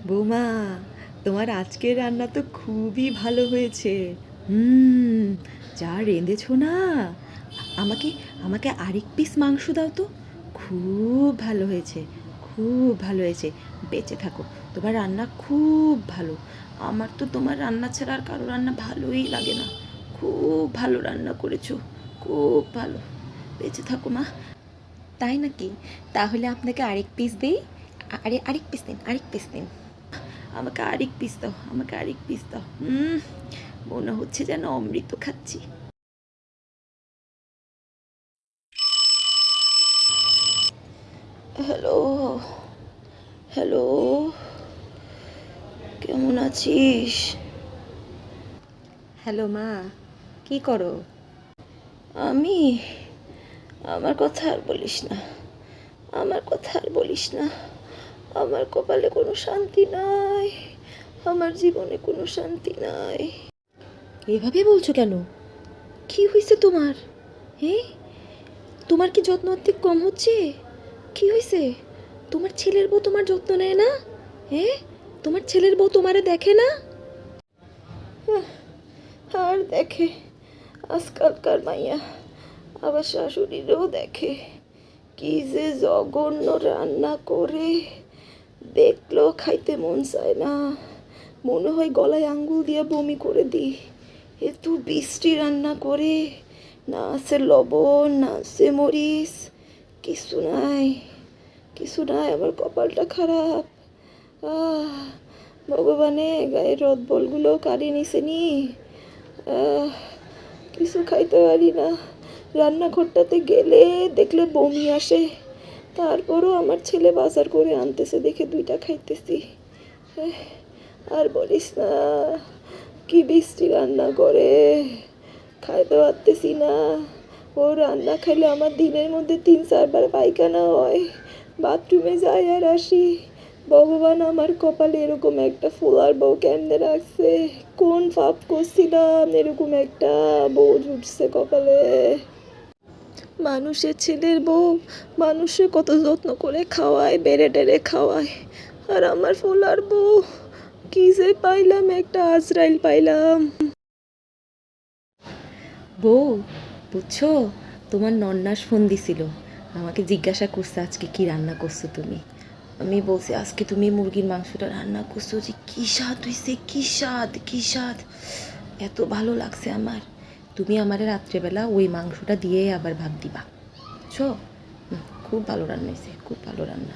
বৌমা, তোমার আজকের রান্না তো খুবই ভালো হয়েছে। হুম, যা রেঁধেছো না। আমাকে আমাকে আরেক পিস মাংস দাও তো। খুব ভালো হয়েছে, খুব ভালো হয়েছে। বেঁচে থাকো, তোমার রান্না খুব ভালো। আমার তো তোমার রান্না ছাড়া আর কারো রান্না ভালোই লাগে না। খুব ভালো রান্না করেছো, খুব ভালো। বেঁচে থাকো মা। তাই নাকি? তাহলে আপনাকে আরেক পিস দিই। আরেক পিস দিন, আরেক পিস দিন। আমাকে আরেক পিস দাও, আমাকে আরেক পিস দাও। মনে হচ্ছে যেন অমৃত খাচ্ছি। হ্যালো, হ্যালো, কেমন আছিস? হ্যালো মা, কি করো? আমি, আমার কথা আর বলিস না, আমার কথা আর বলিস না। আমার কপালে কোনো শান্তি নাই, আমার জীবনে কোনো শান্তি নাই। এভাবে বলছো কেন? কি হয়েছে তোমার? হ্যাঁ, তোমার কি যত্ন অর্ধেক কম হচ্ছে? কি হয়েছে? তোমার ছেলের বউ তোমার যত্ন নেয় না? হ্যাঁ, তোমার ছেলের বউ তোমারে দেখে না? আর দেখে, আজকালকার মাইয়া আবার শাশুড়িরও দেখে। কি যে জঘন্য রান্না করে, দেখলেও খাইতে মন চায় না। মনে হয় গলায় আঙ্গুল দিয়ে বমি করে দিই। এত বৃষ্টি রান্না করে, না আছে লবণ, না আছে মরিচ, কিছু নাই, কিছু নাই। আমার কপালটা খারাপ। আহ, ভগবানে গায়ের রদ বলগুলো কাড়ি নিছে নি। আহ, কিছু খাইতে পারি না। রান্নাঘরটাতে গেলে দেখলে বমি আসে। তারপরও আমার ছেলে বাজার করে আনতেছে দেখে দুইটা খাইতেছি। আর বলিস না, কি বৃষ্টি রান্না করে, খাইতে পারতেছি না। ও রান্না খাইলে আমার দিনের মধ্যে 3-4 বার পায়খানা হয়। বাথরুমে যাই আর আসি। ভগবান আমার কপালে এরকম একটা ফোলার বউ কেমনে রাখছে? কোন পাপ করছিলাম এরকম একটা বউ জুটছে কপালে? মানুষের ছেলের বউ মানুষে কত যত্ন করে খাওয়ায়, বেড়ে টেড়ে খাওয়ায়। আর আমার ফোলার বউ, কি যে পাইলাম, একটা আজরাইল পাইলাম। বউ, বুঝছো, তোমার নন্নাস ফোন দিছিল, আমাকে জিজ্ঞাসা করছে আজকে কি রান্না করছো তুমি। আমি বলছি আজকে তুমি মুরগির মাংসটা রান্না করছো, যে কি স্বাদ হয়েছে, কি স্বাদ, কি স্বাদ, এত ভালো লাগছে আমার। তুমি আমারে রাত্রেবেলা ওই মাংসটা দিয়ে আবার ভাত দিবা, বুঝছো? খুব ভালো রান্না হয়েছে, খুব ভালো রান্না।